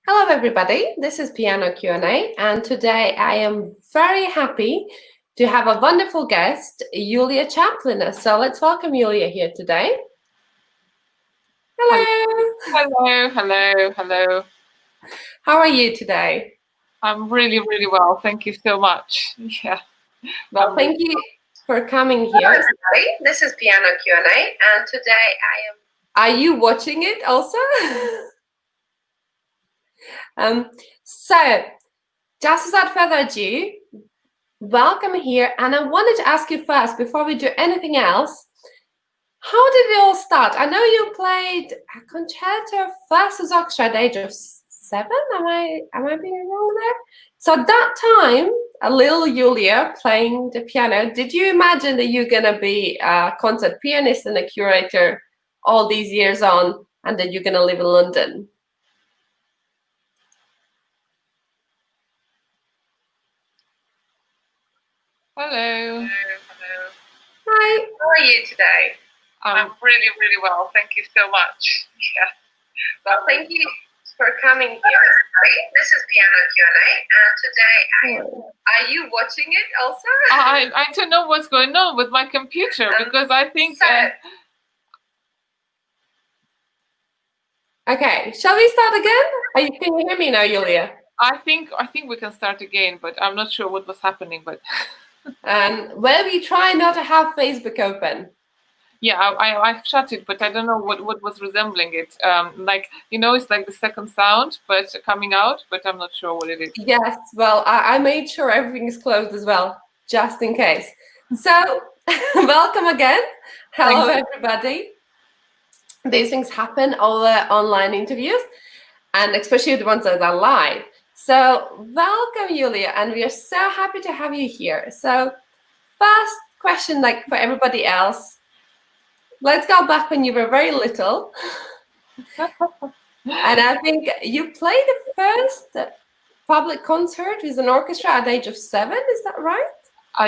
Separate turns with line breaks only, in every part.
Hello everybody, this is Piano Q&A and today I am very happy to have a wonderful guest, Yulia Chaplina. So let's welcome Yulia here today. Hello!
Hello.
How are you today?
I'm really well. Thank you so much. Yeah.
Well, thank you for coming here. Hello everybody, this is Piano Q&A and today I am... Are you watching it also? So, just without further ado, welcome here, and I wanted to ask you first, before we do anything else, how did it all start? I know you played a concerto versus orchestra at the age of 7. Am I being wrong there? So at that time, a little Yulia playing the piano, did you imagine that you're gonna be a concert pianist and a curator all these years on, and that you're gonna live in London?
Hello.
Hi. How are you today?
I'm really well. Thank you so much. Yeah.
Well, thank you for coming here. This is Piano Q&A, and today are you watching it also?
I don't know what's going on with my computer because I think.
Okay, shall we start again? Can you hear me now, Yulia?
I think we can start again, but I'm not sure what was happening. But
well, we try not to have Facebook open.
Yeah, I've shut it, but I don't know what was resembling it. Like, it's like the second sound, but coming out, but I'm not sure what it is.
Yes, well, I made sure everything is closed as well, just in case. So, welcome again. Hello, everybody. These things happen over online interviews, and especially the ones that are live. So, welcome, Yulia, and we are so happy to have you here. So, first question, like for everybody else, let's go back when you were very little. And I think you played the first public concert with an orchestra at the age of 7, is that right?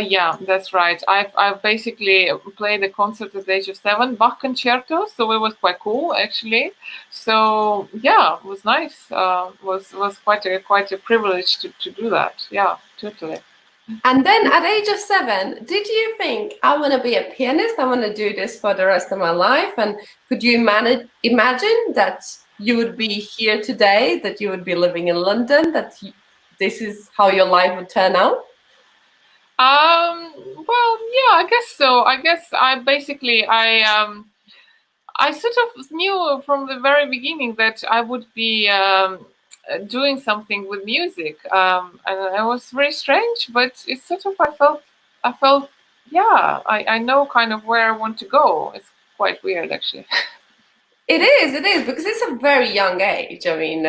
Yeah, that's right. I've basically played a concert at the age of 7, Bach concerto, so it was quite cool actually. So yeah, it was nice. Was quite a privilege to do that. Yeah, totally.
And then at the age of 7, did you think, I want to be a pianist, I want to do this for the rest of my life? And could you imagine that you would be here today, that you would be living in London, that this is how your life would turn out?
Well, yeah, I guess so. I guess I sort of knew from the very beginning that I would be doing something with music, and it was very strange. But it's sort of I felt, yeah, I know kind of where I want to go. It's quite weird, actually.
It is, because it's a very young age. I mean,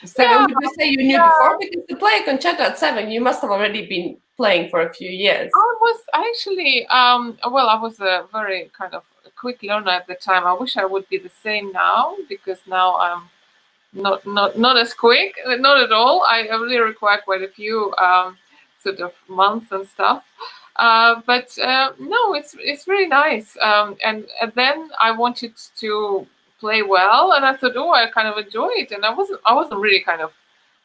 7, would you say you knew before? Because to play a concerto at 7, you must have already been playing for a few years.
I was actually, well, I was a very kind of quick learner at the time. I wish I would be the same now, because now I'm not as quick, not at all. I really require quite a few sort of months and stuff. But no, it's really nice. And then I wanted to play well, and I thought, oh, I kind of enjoy it, and I wasn't really kind of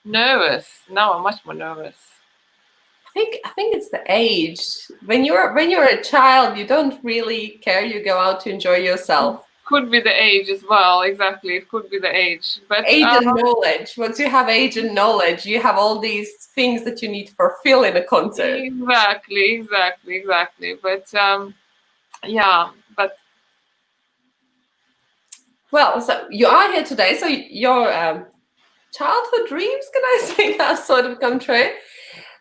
nervous. Now I'm much more nervous.
I think it's the age. When you're a child, you don't really care. You go out to enjoy yourself.
Could be the age as well. Exactly, it could be the age. But
age and knowledge. Once you have age and knowledge, you have all these things that you need to fulfill in a concert.
Exactly. But yeah, but
well, so you are here today. So your childhood dreams, can I say, have sort of come true.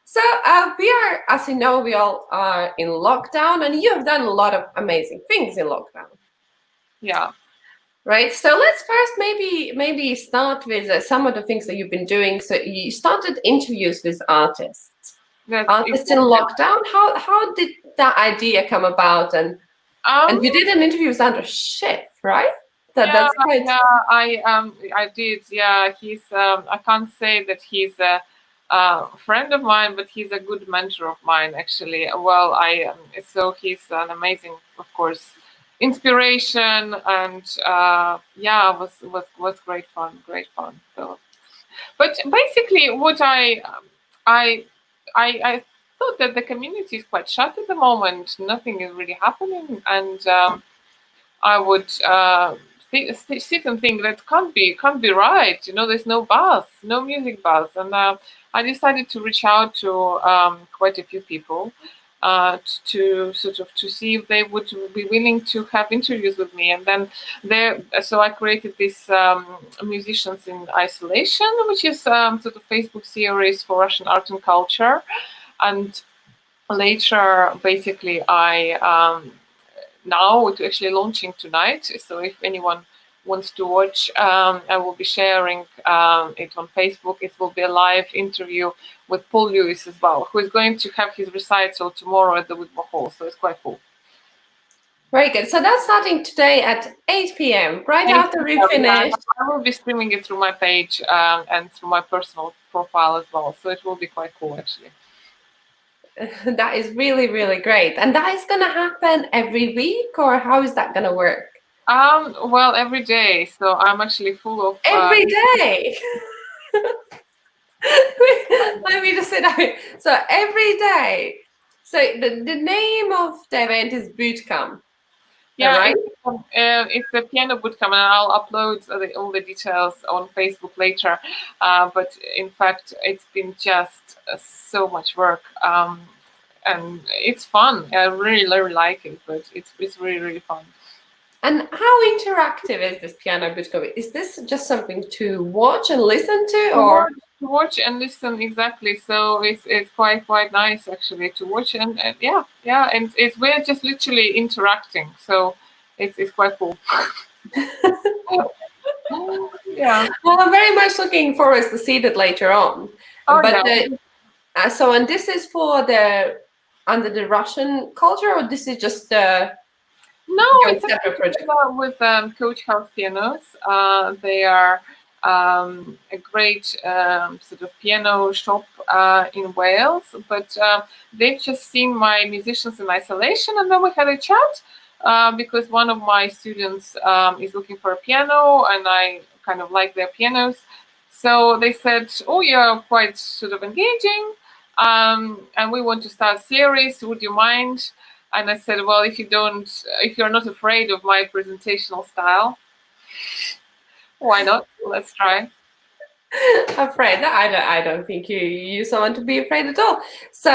So we are, as you know, we all are in lockdown, and you have done a lot of amazing things in lockdown.
Yeah.
Right. So let's first maybe start with some of the things that you've been doing. So you started interviews with artists. Artists in lockdown. How did that idea come about? And you did an interview with Andrew Schiff, right?
That's quite... Yeah, I did. Yeah, he's. I can't say that he's a friend of mine, but he's a good mentor of mine, actually. Well, so he's an amazing, of course, inspiration, and yeah, was great fun. So But basically, what I thought that the community is quite shut at the moment. Nothing is really happening, and I would sit and think that can't be right. You know, there's no buzz, no music buzz, and I decided to reach out to quite a few people to sort of to see if they would be willing to have interviews with me. And then so I created this Musicians in Isolation, which is sort of Facebook series for Russian art and culture. And later, basically, now it's actually launching tonight. So if anyone wants to watch, I will be sharing it on Facebook. It will be a live interview with Paul Lewis as well, who is going to have his recital tomorrow at the Whitmore Hall. So it's quite cool.
Very good. So that's starting today at 8 p.m. right after we finish.
I will be streaming it through my page and through my personal profile as well. So it will be quite cool, actually.
That is really, really great. And that is going to happen every week, or how is that going to work?
Well, every day. So I'm actually full of
every day. Let me just sit down. So every day. So the name of the event is Bootcamp.
Yeah,
right?
It's the piano bootcamp, and I'll upload all the details on Facebook later. But in fact, it's been just so much work, and it's fun. I really, really like it, but it's really, really fun.
And how interactive is this piano bootcamp? Is this just something to watch and listen to, or
to watch and listen? Exactly. So it's quite nice actually to watch and yeah, and we're just literally interacting. So it's quite cool. Yeah.
Well, I'm very much looking forward to see that later on.
Oh,
but
yeah.
So, and this is for under the Russian culture, or this is just
no, it's a project with Coach House Pianos. They are a great sort of piano shop in Wales, but they've just seen my Musicians in Isolation, and then we had a chat because one of my students is looking for a piano, and I kind of like their pianos. So they said, "Oh, you're quite sort of engaging, and we want to start a series. Would you mind?" And I said, "Well, if you're not afraid of my presentational style, why not? Let's try."
Afraid? I don't think you're someone to be afraid at all. So,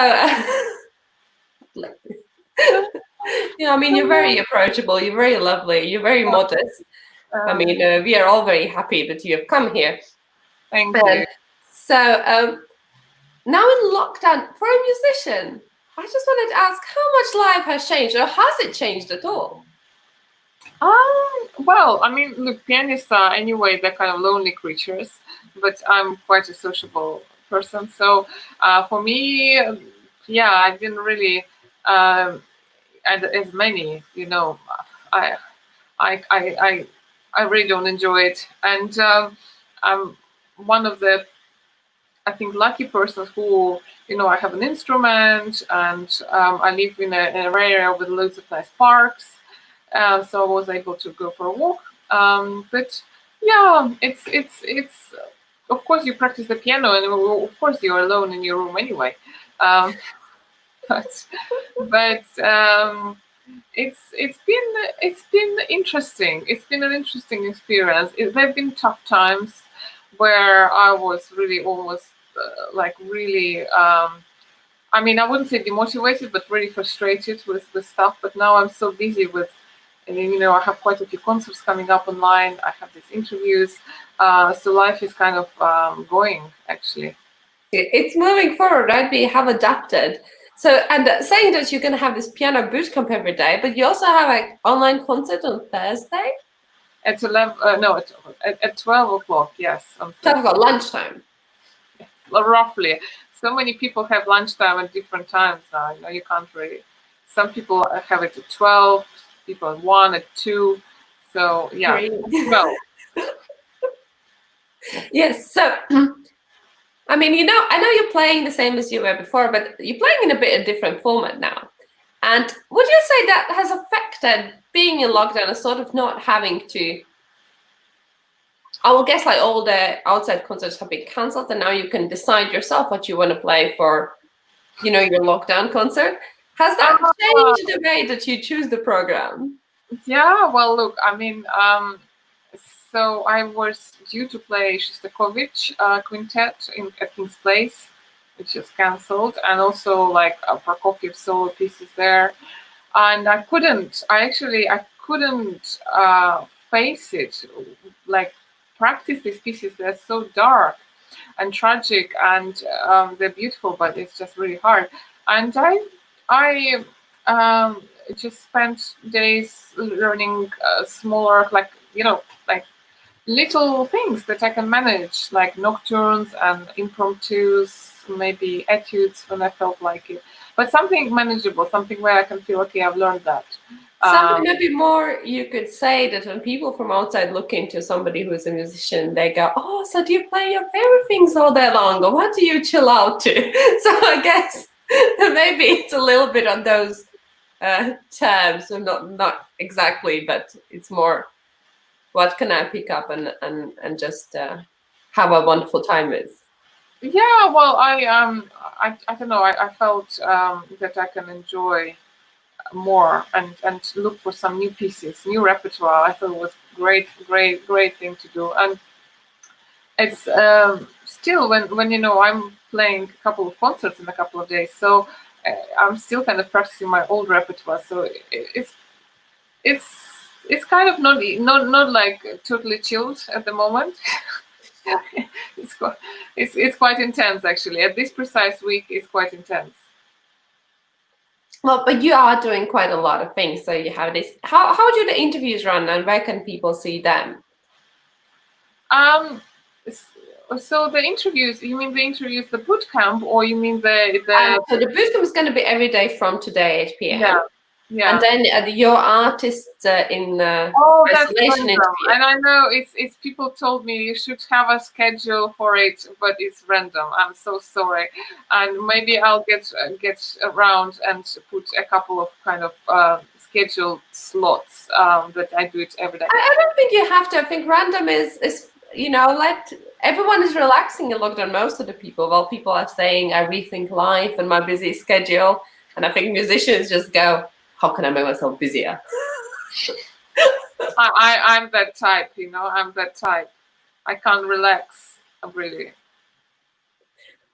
yeah, I mean, you're very approachable. You're very lovely. You're very modest. I mean, we are all very happy that you have come here.
Thank you.
So, now in lockdown, for a musician, I just wanted to ask how much life has changed, or has it changed at all?
Well, I mean, look, pianists are anyway, they're kind of lonely creatures, but I'm quite a sociable person. So for me, yeah, I didn't really, and as many, you know, I really don't enjoy it. And I'm one of the, I think, lucky persons who, you know, I have an instrument, and I live in an area with loads of nice parks. So I was able to go for a walk. But yeah, it's of course you practice the piano, and of course you're alone in your room anyway. But it's been interesting. It's been an interesting experience. There've been tough times where I was really almost really. I mean, I wouldn't say demotivated, but really frustrated with stuff. But now I'm so busy with, and you know, I have quite a few concerts coming up online. I have these interviews, so life is kind of going actually.
It's moving forward, right? We have adapted. So, and saying that you're going to have this piano bootcamp every day, but you also have an online concert on Thursday?
At 11, no, at 12 o'clock, yes.
12 o'clock, lunchtime.
Yeah, roughly. So many people have lunchtime at different times now. You know, you can't really. Some people have it at 12, people at 1, at 2. So, yeah, well.
Yes, so I mean, you know, I know you're playing the same as you were before, but you're playing in a bit of different format now. And would you say that has affected being in lockdown and sort of not having to I will guess like all the outside concerts have been cancelled, and now you can decide yourself what you want to play for, your lockdown concert. Has that
Uh,
changed the way that you choose the program?
yeah, well, look, I mean, so I was due to play Shostakovich quintet at King's Place, which is cancelled, and also like Prokofiev solo pieces there, and I couldn't face it, like practice these pieces. They're so dark and tragic, and they're beautiful, but it's just really hard. And I just spent days learning smaller, like like little things that I can manage, like nocturnes and impromptus, maybe etudes when I felt like it. But something manageable, something where I can feel, okay, I've learned that.
Something maybe more you could say that when people from outside look into somebody who's a musician, they go, "Oh, so do you play your favorite things all day long, or what do you chill out to?" So I guess maybe it's a little bit on those terms, so not exactly, but it's more what can I pick up and just have a wonderful time with.
Yeah, well, I don't know. I felt that I can enjoy more and look for some new pieces, new repertoire. I thought it was great thing to do. And it's still when I'm playing a couple of concerts in a couple of days, so I'm still kind of practicing my old repertoire. So it's it's kind of not like totally chilled at the moment. it's quite it's quite intense actually. At this precise week, it's quite intense.
Well, but you are doing quite a lot of things. So you have this. How do the interviews run, and where can people see them?
Um, s- so the interviews, you mean the interviews, the boot camp, or you mean
So the bootcamp is going to be every day from today, 8 p.m.
yeah,
And
yeah.
then your artists in
Oh, that's
isolation
random.
interview.
And I know it's people told me you should have a schedule for it, but it's random. I'm so sorry. And maybe I'll get around and put a couple of kind of scheduled slots that I do it every day.
I don't think you have to. I think random is let everyone is relaxing in lockdown. Most of the people, while people are saying, I rethink life and my busy schedule, and I think musicians just go, how can I make myself busier?
I'm that type, I'm that type. I can't relax, really.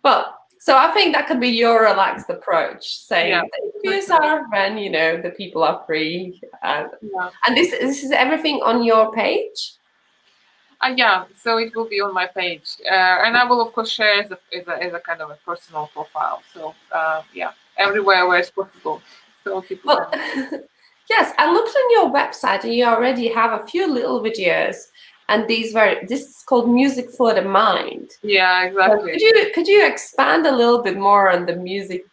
Well, so I think that could be your relaxed approach,
Yeah,
saying the interviews
exactly.
are when the people are free,
Yeah.
and this is everything on your page.
Yeah, so it will be on my page, and I will of course share as a kind of a personal profile. So yeah, everywhere where it's possible, so people
Well,
can.
yes, I looked on your website, and you already have a few little videos, and this is called Music for the Mind.
Yeah,
So
exactly.
could you expand a little bit more on the music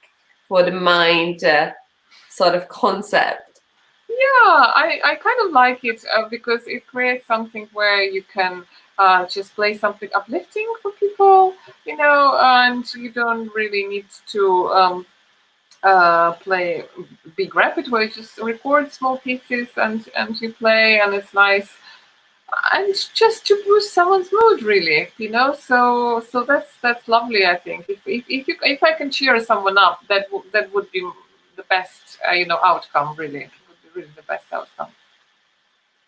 for the mind sort of concept?
Yeah, I kind of like it because it creates something where you can just play something uplifting for people, and you don't really need to play big repertoire. You just record small pieces and you play, and it's nice. And just to boost someone's mood, really, So that's lovely. I think if I can cheer someone up, that would be the best, outcome. Really, it would be really the best outcome.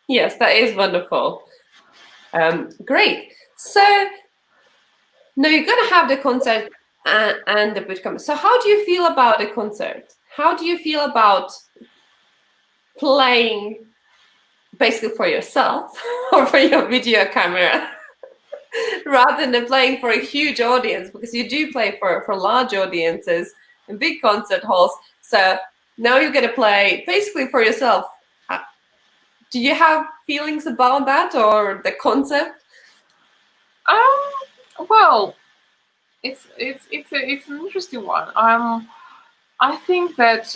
Yes, that is wonderful. Great. So now you're going to have the concert and the bootcamp. So how do you feel about the concert? How do you feel about playing basically for yourself or for your video camera rather than playing for a huge audience? Because you do play for large audiences in big concert halls. So now you're going to play basically for yourself. Do you have feelings about that or the concept?
Well, it's an interesting one. I think that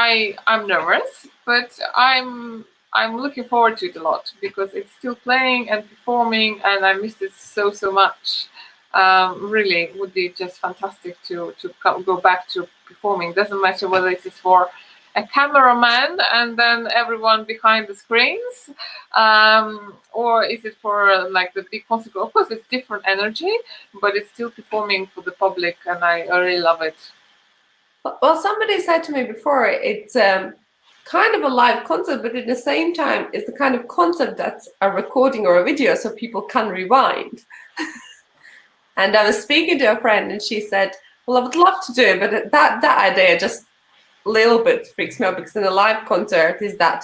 I'm nervous, but I'm looking forward to it a lot because it's still playing and performing, and I missed it so much. Really, it would be just fantastic to go back to performing. Doesn't matter whether it is for a cameraman and then everyone behind the screens, or is it for like the big concert? Of course, it's different energy, but it's still performing for the public, and I really love it.
Well, somebody said to me before, it's kind of a live concert, but at the same time, it's the kind of concert that's a recording or a video, so people can rewind. And I was speaking to a friend, and she said, "Well, I would love to do it, but that idea just a little bit freaks me out, because in a live concert is that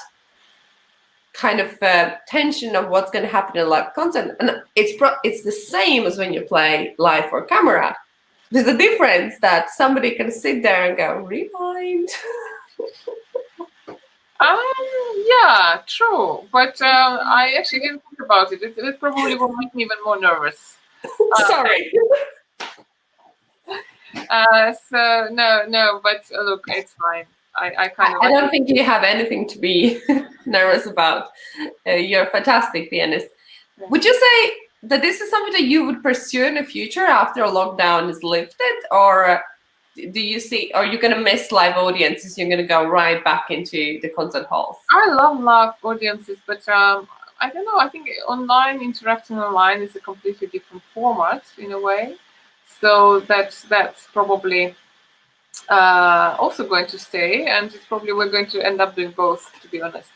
kind of tension of what's going to happen in a live concert, and it's the same as when you play live for camera. There's a difference that somebody can sit there and go rewind."
Yeah, true. But I actually didn't think about it. It probably will make me even more nervous.
Sorry.
So no. But look, it's fine. I kind of.
I don't think you have anything to be nervous about. You're a fantastic pianist. Would you say that this is something that you would pursue in the future after a lockdown is lifted, or do you see, are you going to miss live audiences? You're going to go right back into the concert halls?
I love live audiences, but I don't know. I think interacting online is a completely different format in a way. So that's probably also going to stay, and it's probably we're going to end up doing both, to be honest.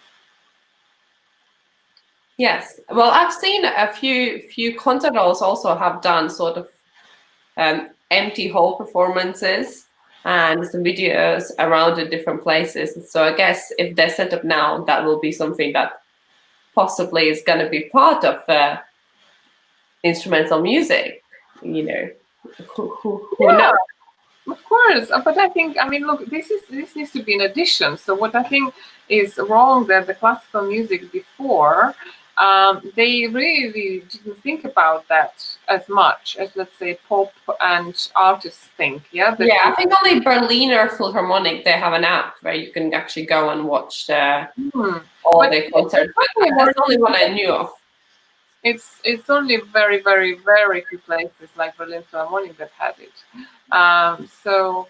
Yes. Well, I've seen a few concert halls also have done sort of empty hall performances and some videos around in different places. So I guess if they're set up now, that will be something that possibly is going to be part of instrumental music. You know, who knows?
Of course, but I mean, look, this needs to be an addition. So what I think is wrong that the classical music before, they really didn't think about that as much as, let's say, pop and artists think. Yeah.
I think only Berliner Philharmonic, they have an app where you can actually go and watch all the concerts. But that's the only one I knew of.
It's only very, very, very few places like Berlin Philharmonic that had it. So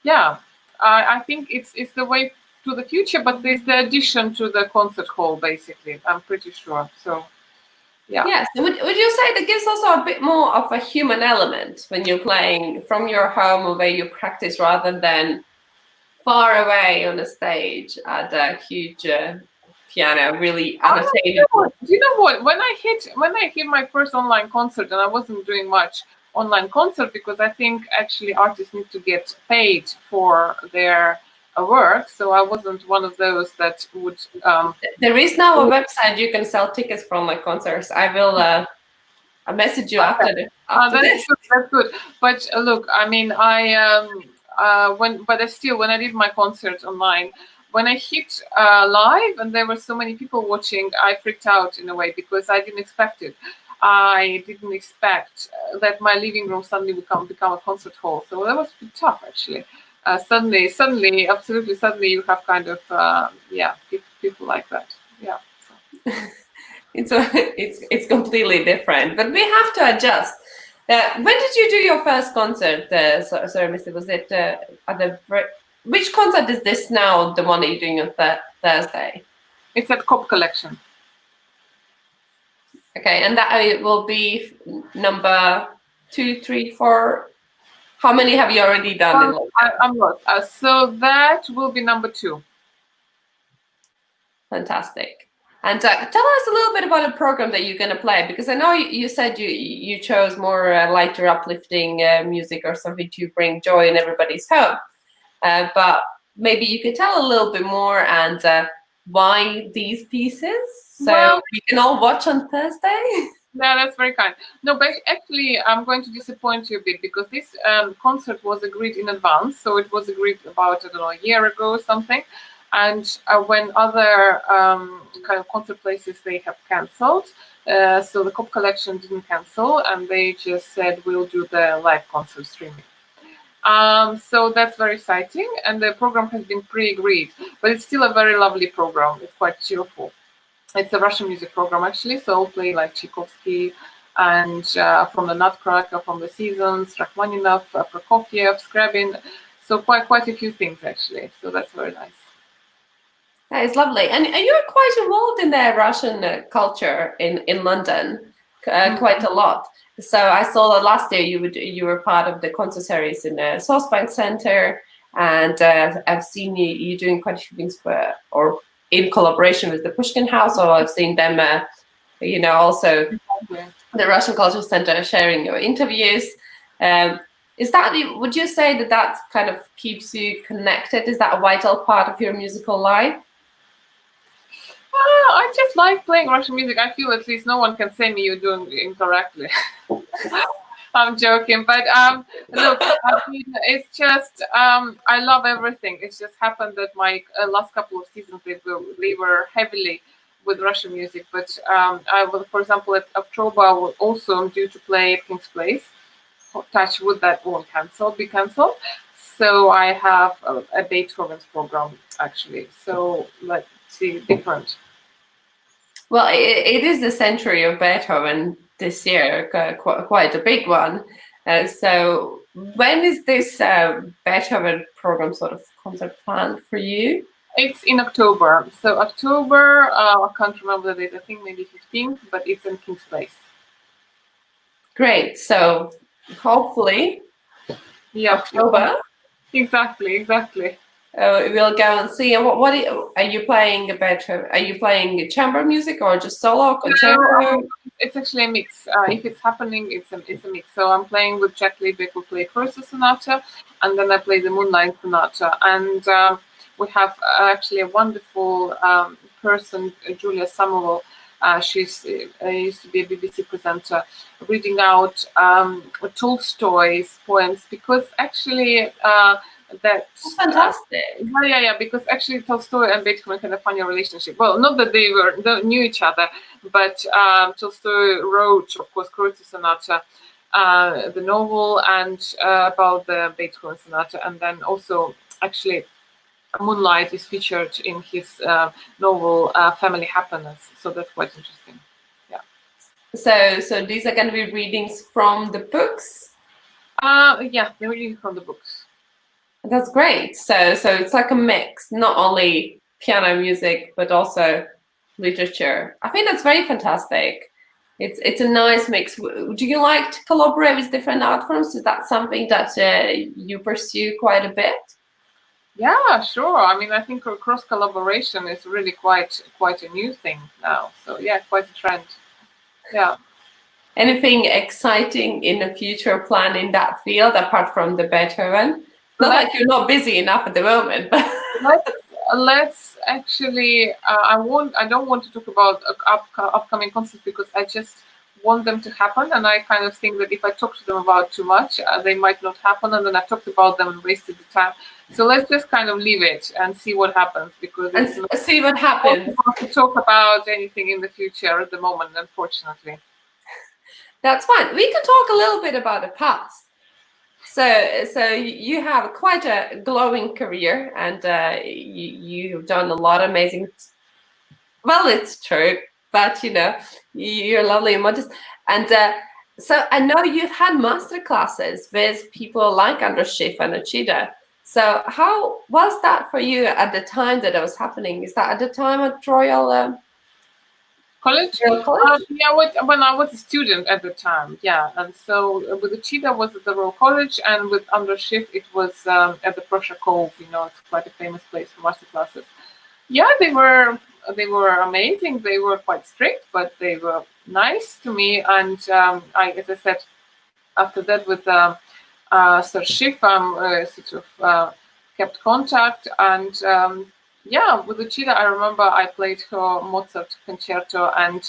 yeah, I think it's the way to the future, but there's the addition to the concert hall, basically. I'm pretty sure. So yeah.
Yes. Would you say that gives also a bit more of a human element when you're playing from your home or where you practice, rather than far away on a stage at a huge piano, really unattainable?
Do you know what? When I hit my first online concert, and I wasn't doing much online concert because I think actually artists need to get paid for their work. So I wasn't one of those that would.
There is now a website you can sell tickets from my concerts. I will I'll message you after this.
That's good. But look, I mean, when I did my concert online, when I hit live and there were so many people watching, I freaked out in a way because I didn't expect it. I didn't expect that my living room suddenly would become a concert hall. So that was a bit tough, actually. Suddenly, absolutely suddenly, you have kind of people like that. Yeah. So.
It's completely different, but we have to adjust. When did you do your first concert? Sorry, Mr. Was it which concert is this now? The one that you're doing on Thursday?
It's at Cop Collection.
Okay, and that will be number 2, 3, 4. How many have you already done?
I'm not. So that will be number 2.
Fantastic. And tell us a little bit about the program that you're going to play, because I know you said you chose more lighter, uplifting music or something to bring joy in everybody's home. But maybe you could tell a little bit more and why these pieces, so we can all watch on Thursday.
Yeah, that's very kind. No, but actually, I'm going to disappoint you a bit because this concert was agreed in advance. So it was agreed about, I don't know, a year ago or something. And when other kind of concert places, they have cancelled. So the Cop Collection didn't cancel, and they just said, we'll do the live concert streaming. So that's very exciting. And the program has been pre-agreed, but it's still a very lovely program. It's quite cheerful. It's a Russian music program, actually. So I'll play like Tchaikovsky and from the Nutcracker, from the Seasons, Rachmaninoff, Prokofiev, Scriabin. So quite a few things, actually. So that's very nice.
That is lovely. And you're quite involved in the Russian culture in London, quite a lot. So I saw that last year you were part of the concert series in the Bank Center, and I've seen you doing quite a few things or in collaboration with the Pushkin House, or I've seen them, also the Russian Culture Center sharing your interviews. Is that, would you say that kind of keeps you connected? Is that a vital part of your musical life?
I just like playing Russian music. I feel at least no one can say me you're doing incorrectly. I'm joking, but look, I mean, it's just I love everything. It's just happened that my last couple of seasons they were heavily with Russian music. But I will, for example, at October I will also due to play at King's Place. Touch wood, that won't be cancelled. So I have a Beethoven's program actually. So let's see, different.
Well, it is the century of Beethoven this year, quite a big one. So when is this Beethoven program sort of concert planned for you?
It's in October. So October, I can't remember the date. I think maybe 15th, but it's in King's Place.
Great. So hopefully,
Yeah,
October.
Exactly.
We'll go and see. And what are you playing Are you playing chamber music or just solo concerto?
It's actually a mix. If it's happening, it's a mix. So I'm playing with Jack Liebeck, who play Chorus Sonata, and then I play the Moonlight Sonata. And we have actually a wonderful person, Julia Samuel. She's used to be a BBC presenter, reading out Tolstoy's poems, because actually that's
fantastic.
Yeah. Because actually Tolstoy and Beethoven had a funny relationship. Well, not that they knew each other, but Tolstoy wrote, of course, Chorus Sonata, the novel, and about the Beethoven Sonata, and then also actually Moonlight is featured in his novel Family Happiness. So that's quite interesting. Yeah.
So these are going to be readings from the books.
Yeah, they're reading from the books.
That's great. So it's like a mix, not only piano music but also literature. I think that's very fantastic. It's a nice mix. Do you like to collaborate with different art forms? Is that something that you pursue quite a bit?
Yeah, sure. I mean, I think cross collaboration is really quite a new thing now. So yeah, quite a trend. Yeah.
Anything exciting in the future plan in that field apart from the Beethoven? Not like you're not busy enough at the moment, but
let's actually. I don't want to talk about upcoming concerts because I just want them to happen, and I kind of think that if I talk to them about too much, they might not happen, and then I've talked about them and wasted the time. So let's just kind of leave it and see what happens, because it's not
see what happens.
to talk about anything in the future at the moment, unfortunately.
That's fine. We can talk a little bit about the past. So you have quite a glowing career, and you've done a lot of amazing. Well, it's true, but you're lovely and modest, and so I know you've had master classes with people like Andras Schiff and Ochida. So how was that for you at the time that it was happening? Is that at the time at Royal
College? Yeah, when I was a student at the time, yeah. And so with the Cheetah was at the Royal College, and with Andras Schiff it was at the Prussia Cove. It's quite a famous place for master classes. Yeah, they were amazing. They were quite strict, but they were nice to me. And as I said, after that with Sir Schiff, sort of kept contact, and yeah, with the Cheetah, I remember I played her Mozart concerto, and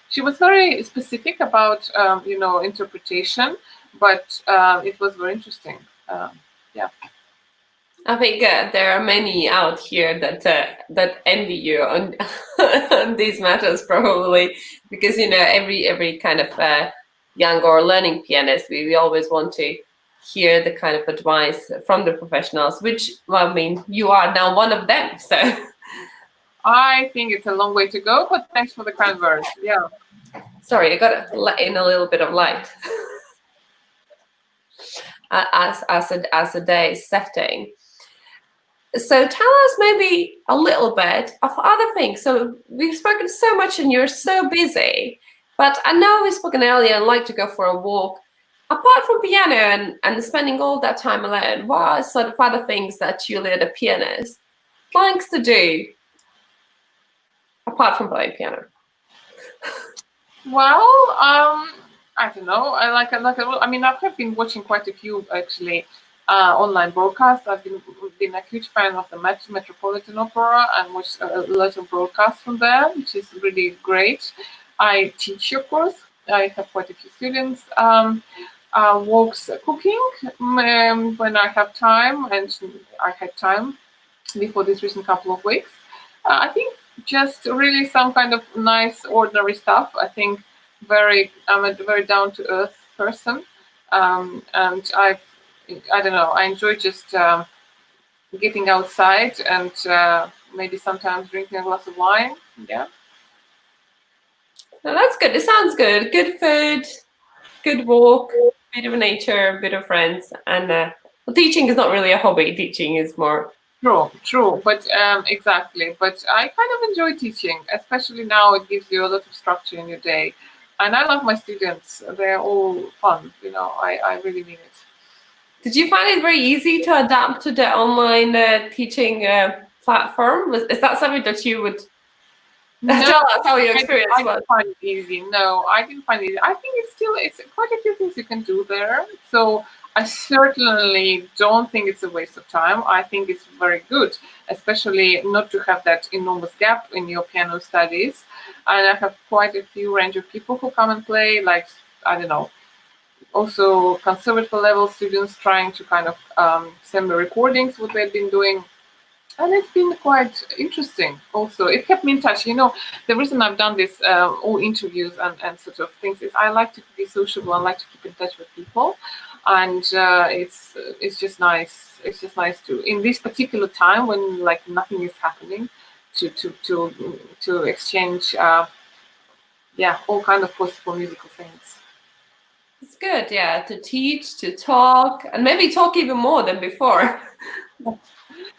she was very specific about interpretation, but it was very interesting. Yeah.
I think there are many out here that envy you on on these matters, probably, because every kind of young or learning pianist, we always want to hear the kind of advice from the professionals, which, well, I mean, you are now one of them. So
I think it's a long way to go, but thanks for the kind words. Yeah.
Sorry, I got to let in a little bit of light as a day setting. So tell us maybe a little bit of other things. So we've spoken so much and you're so busy, but I know we've spoken earlier and like to go for a walk. Apart from piano and spending all that time alone, what are sort of other things that Julia, the pianist, likes to do apart from playing piano?
Well, I don't know. I mean, I've been watching quite a few actually online broadcasts. I've been a huge fan of the Metropolitan Opera and watched a lot of broadcasts from there, which is really great. I teach, of course. I have quite a few students. Walks cooking when I have time, and I had time before this recent couple of weeks. I think just really some kind of nice, ordinary stuff. I think I'm a very down to earth person, and I don't know. I enjoy just getting outside and maybe sometimes drinking a glass of wine. Yeah.
No, that's good. It sounds good. Good food, good walk, bit of nature, bit of friends, and well, teaching is not really a hobby. Teaching is more.
True, but exactly. But I kind of enjoy teaching, especially now. It gives you a lot of structure in your day, and I love my students. They're all fun. I really mean it.
Did you find it very easy to adapt to the online teaching platform? Is that something that you would
No,
tell us how your experience
I
was?
didn't find it easy. No, I didn't find it easy. I think it's quite a few things you can do there. So I certainly don't think it's a waste of time. I think it's very good, especially not to have that enormous gap in your piano studies. And I have quite a few range of people who come and play, like, I don't know, also conservative level students trying to kind of send me recordings what they've been doing, and it's been quite interesting. Also, it kept me in touch. The reason I've done this all interviews and sort of things is I like to be sociable. I like to keep in touch with people, and it's just nice. It's just nice to, in this particular time when like nothing is happening, to exchange all kind of possible musical things.
It's good, yeah, to teach, to talk, and maybe talk even more than before.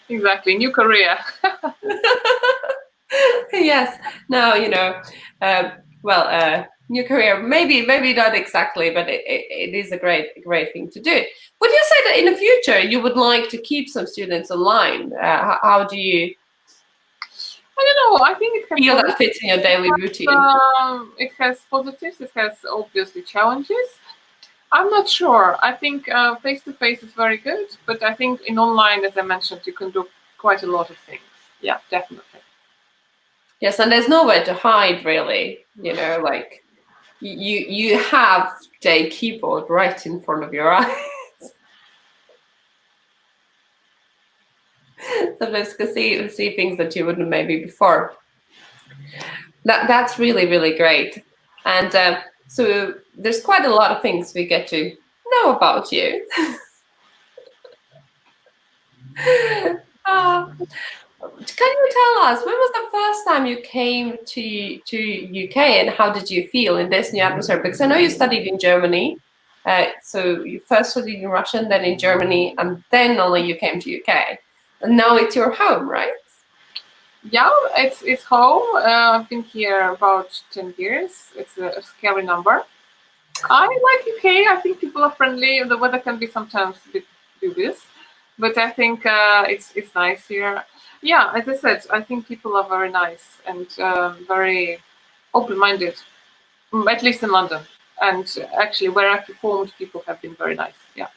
Exactly, new career.
Yes. Now, new career, maybe not exactly, but it is a great thing to do. Would you say that in the future you would like to keep some students online? How do you
I don't know. I think it has
feel that fits in your daily routine?
it has positives. It has obviously challenges. I'm not sure. I think face to face is very good, but I think in online, as I mentioned, you can do quite a lot of things. Yeah, definitely.
Yes, and there's nowhere to hide really. Like you have the keyboard right in front of your eyes. Sometimes you can see things that you wouldn't maybe before. That's really great, and so there's quite a lot of things we get to know about you. Can you tell us when was the first time you came to UK and how did you feel in this new atmosphere? Because I know you studied in Germany, so you first studied in Russian, then in Germany, and then only you came to UK, and now it's your home, right?
Yeah, it's home. I've been here about 10 years. It's a scary number. I like UK. I think people are friendly. The weather can be sometimes a bit dubious, but I think it's nice here. Yeah, as I said, I think people are very nice and very open-minded. At least in London. And actually, where I've performed, people have been very nice. Yeah.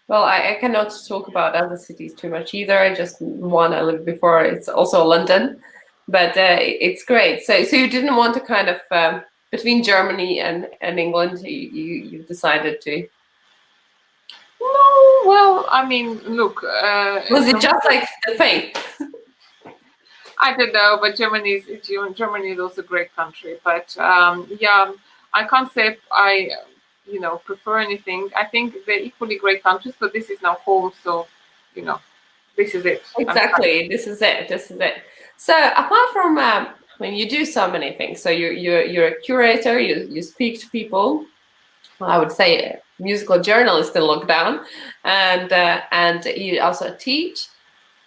Well, I cannot talk about other cities too much either. I just one I lived before. It's also London, but it's great. So you didn't want to kind of between Germany and England, you decided to.
No, well, I mean, look.
Was it just like the faith?
I don't know, but Germany is also a great country. But yeah, I can't say I, prefer anything. I think they're equally great countries, but this is now home, so you know, this is it.
Exactly. This is it. This is it. So apart from, I mean, you do so many things. So you're a curator. You speak to people. Well, I would say a musical journalist in lockdown, and you also teach.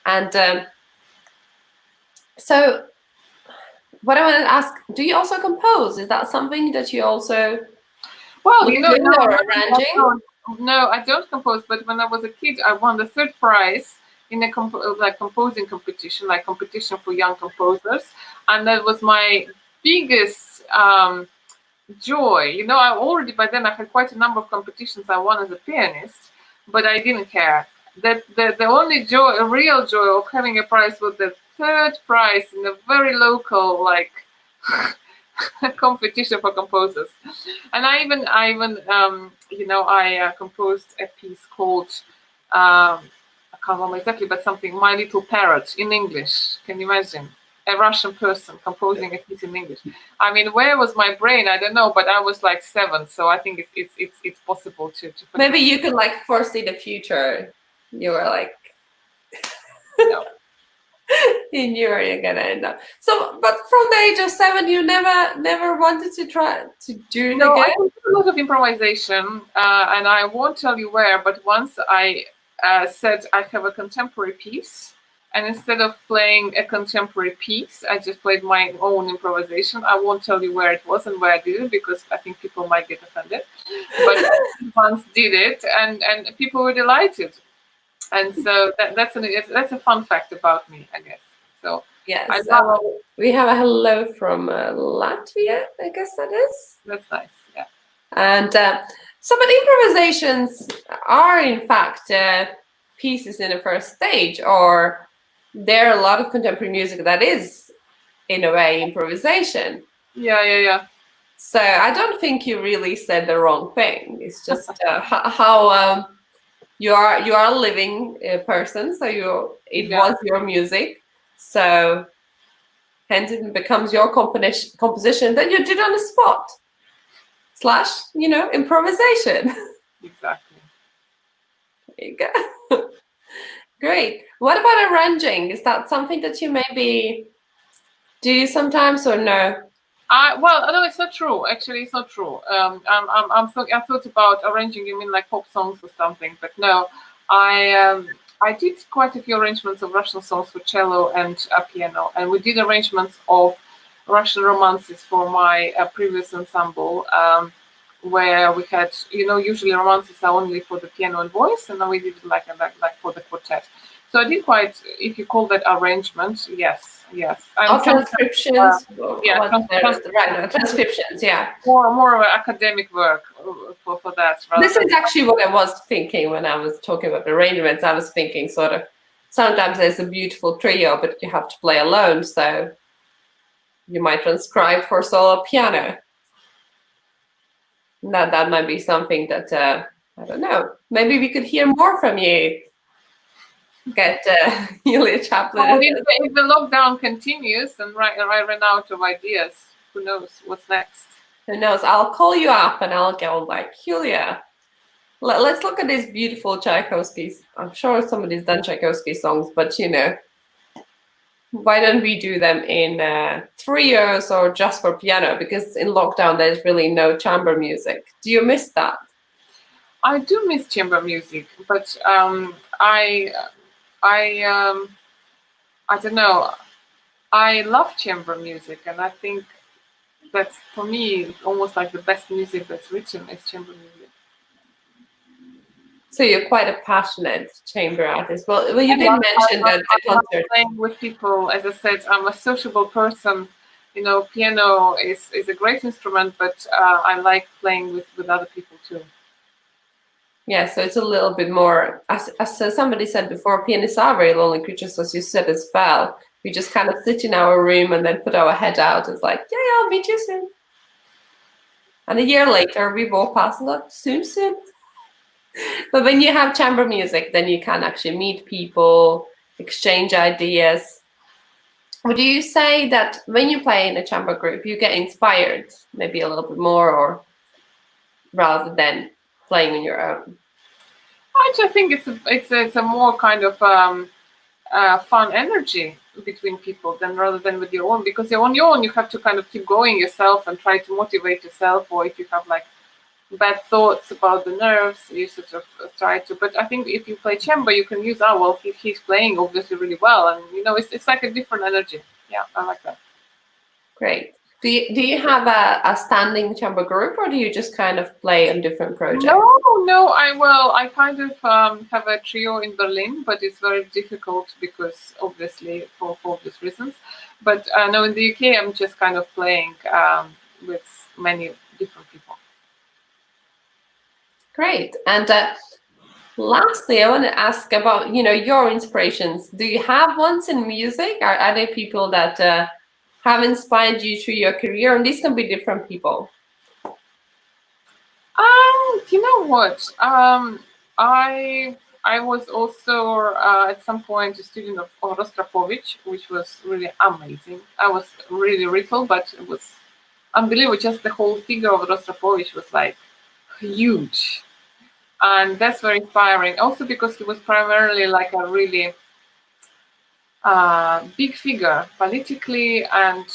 And so what I want to ask, do you also compose? Is that something that you also
Well,
you do
no,
or
no,
arranging?
no, I don't compose. But when I was a kid, I won the third prize in a composing competition, like competition for young composers, and that was my biggest joy. I already by then I had quite a number of competitions I won as a pianist, but I didn't care. That the only joy, a real joy of having a prize was the third prize in a very local competition for composers. And I composed a piece called I can't remember exactly, but something My Little Parrot in English. Can you imagine? A Russian person composing a piece in English. I mean, where was my brain? I don't know, but I was like 7, so I think it's possible to
Maybe you could like foresee the future. You were like,
no.
you knew where you're gonna end up. So, but from the age of 7, you never wanted to try to do it
No, I
again?
can do a lot of improvisation, and I won't tell you where. But once I said I have a contemporary piece, and instead of playing a contemporary piece, I just played my own improvisation. I won't tell you where it was and where I did it because I think people might get offended. But I once did it, and people were delighted. And so that's a fun fact about me, I guess. So
Yes.
I love.
Well, we have a hello from Latvia, I guess that is.
That's nice. Yeah.
And so, but improvisations are in fact pieces in the first stage, or there are a lot of contemporary music that is, in a way, improvisation.
Yeah.
So I don't think you really said the wrong thing. It's just how you are a living person, so it was your music, so hence it becomes your composition that you did on the spot / improvisation.
Exactly.
There you go. Great. What about arranging? Is that something that you maybe do sometimes or no?
Well, no, it's not true. Actually, it's not true. I thought about arranging. You mean like pop songs or something? But no, I did quite a few arrangements of Russian songs for cello and piano, and we did arrangements of Russian romances for my previous ensemble, where we had, usually romances are only for the piano and voice, and then we did it like for the quartet. So I did quite, if you call that arrangement, yes. And
transcriptions. Transcriptions. Yeah.
More of an academic work for that.
This is actually what I was thinking when I was talking about arrangements. I was thinking sort of sometimes there's a beautiful trio, but you have to play alone, so you might transcribe for solo piano. That might be something that I don't know. Maybe we could hear more from you. Get Yulia Chaplina.
If the lockdown continues and I run out of ideas, who knows what's next?
Who knows? I'll call you up and I'll go like, Yulia, let's look at these beautiful Tchaikovsky's. I'm sure somebody's done Tchaikovsky songs, but why don't we do them in trios or just for piano? Because in lockdown there's really no chamber music. Do you miss that?
I do miss chamber music, but I don't know. I love chamber music, and I think that's, for me, almost like the best music that's written is chamber music.
So you're quite a passionate chamber artist. Well, you did mention that the concert.
Playing with people, as I said, I'm a sociable person. Piano is a great instrument, but I like playing with other people too.
Yeah, so it's a little bit more, as somebody said before, pianists are very lonely creatures, as you said as well. We just kind of sit in our room and then put our head out. It's like, yeah, I'll meet you soon. And a year later, we walk past and go, soon. But when you have chamber music, then you can actually meet people, exchange ideas. Would you say that when you play in a chamber group, you get inspired maybe a little bit more, or rather than playing on your own?
I just think it's a more kind of fun energy between people rather than with your own, because on your own you have to kind of keep going yourself and try to motivate yourself, or if you have like bad thoughts about the nerves, you sort of try to. But I think if you play chamber, you can use, oh well, he's playing obviously really well, and it's like a different energy. Yeah, I like that.
Great. Do you have a standing chamber group, or do you just kind of play on different projects?
No. I kind of have a trio in Berlin, but it's very difficult because obviously for obvious reasons. But no, in the UK, I'm just kind of playing with many different people.
Great. And lastly, I want to ask about your inspirations. Do you have ones in music? Are there people that have inspired you through your career? And these can be different people.
You know what? I was also at some point a student of Rostropovich, which was really amazing. I was really little, but it was unbelievable. Just the whole figure of Rostropovich was like huge, and that's very inspiring. Also because he was primarily like a really big figure politically and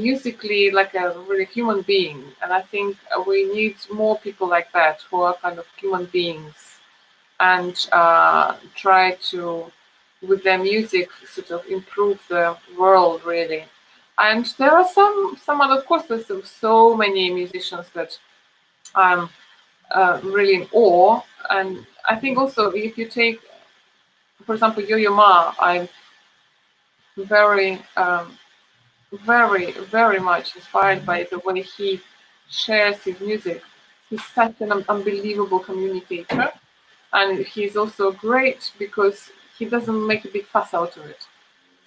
musically, like a really human being. And I think we need more people like that who are kind of human beings and try to, with their music, sort of improve the world really. And there are some other, of course, there's so many musicians that I'm really in awe. And I think also if you take, for example, Yo-Yo Ma, I'm very very much inspired by the way he shares his music. He's such an unbelievable communicator, and he's also great because he doesn't make a big fuss out of it.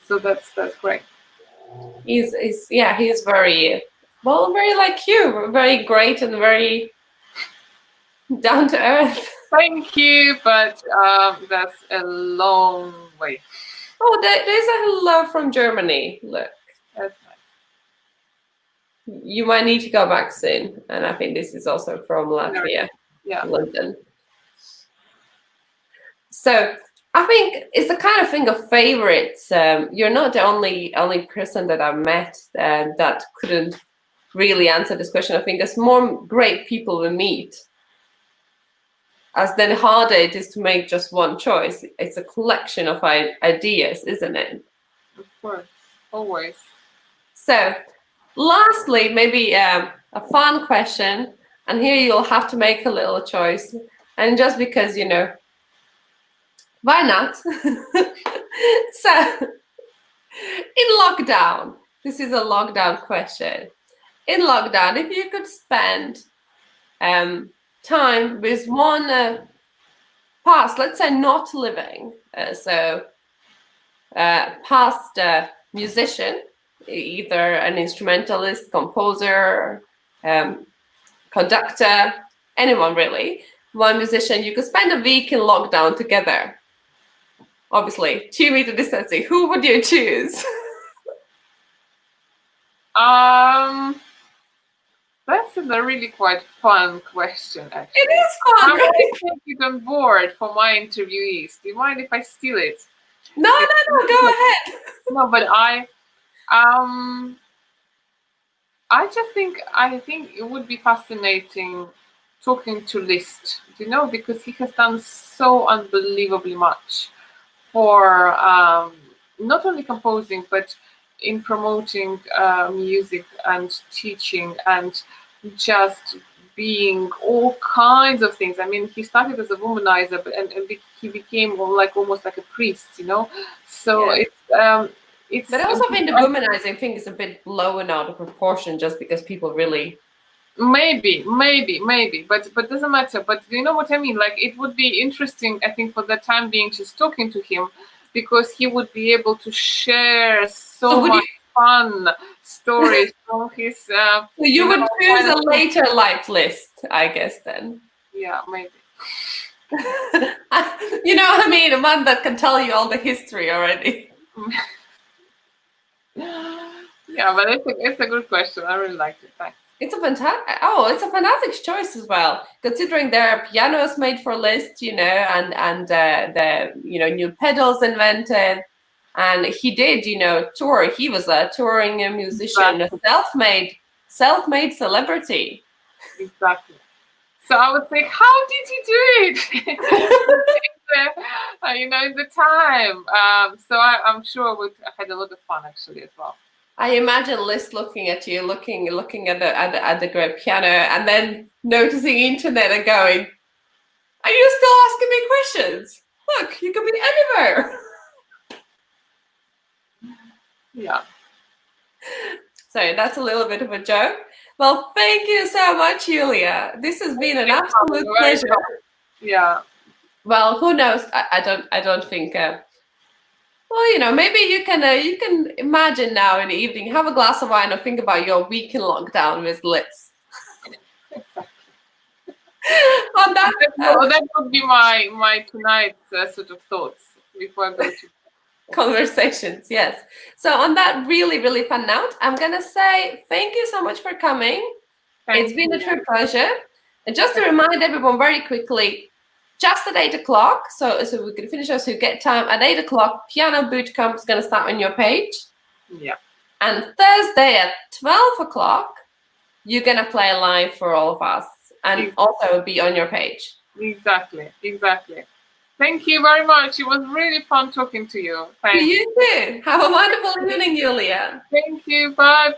So that's great.
He's very very like you, very great and very down to earth.
Thank you, but that's a long way.
Oh, there's a hello from Germany. Look.
That's nice.
You might need to go back soon. And I think this is also from Latvia,
Yeah.
London. So I think it's the kind of thing of favorites. You're not the only person that I've met that couldn't really answer this question. I think there's more great people we meet. As then harder it is to make just one choice. It's a collection of ideas, isn't it?
Of course, always.
So lastly, maybe a fun question, and here you'll have to make a little choice. And just because, why not? So, in lockdown, this is a lockdown question. In lockdown, if you could spend time with one past, let's say not living, past musician, either an instrumentalist, composer, conductor, anyone really, one musician, you could spend a week in lockdown together. Obviously, 2-meter distancing. Who would you choose?
That's a really quite fun question, actually.
It is fun,
I'm
right?
going to take it on board for my interviewees. Do you mind if I steal it?
No, go ahead.
No, but I just think it would be fascinating talking to Liszt, because he has done so unbelievably much for not only composing but in promoting music and teaching and just being all kinds of things. I mean, he started as a womanizer, and he became almost like a priest, So
Yeah.
it's.
But also, I think the womanizing thing is a bit blown out of proportion, just because people really.
Maybe, but doesn't matter. But you know what I mean? Like, it would be interesting, I think, for the time being, just talking to him, because he would be able to share so much fun stories from his.
So you would choose a later life list, I guess, then.
Yeah, maybe.
You know what I mean? A man that can tell you all the history already.
Yeah, but it's a good question. I really liked it. Thanks.
It's a fantastic choice as well, considering there are pianos made for Liszt, and the new pedals invented, and he did tour. He was a touring musician,
Exactly.
a self-made celebrity.
Exactly. So I would think, how did you do it? In the time. So I'm sure we had a lot of fun actually as well.
I imagine Liz looking at you, looking at the great piano, and then noticing internet and going, "Are you still asking me questions? Look, you could be anywhere."
Yeah.
Sorry, that's a little bit of a joke. Well, thank you so much, Yulia. This has been an absolute pleasure.
Yeah.
Well, who knows? I don't think. Well, maybe you can imagine now in the evening, have a glass of wine, or think about your week in lockdown with Liz. On that,
that would be my tonight's sort of thoughts before I go to
conversations. Yes. So on that really, really fun note, I'm gonna say thank you so much for coming. It's been a true pleasure. And just to remind everyone very quickly, just at 8 o'clock, so we can finish us, so you get time at 8 o'clock, piano boot camp is gonna start on your page.
Yeah.
And Thursday at 12 o'clock, you're gonna play live for all of us and also be on your page.
Exactly. Thank you very much. It was really fun talking to you. Thanks.
You too. Have a wonderful evening, Yulia.
Thank you. Bye.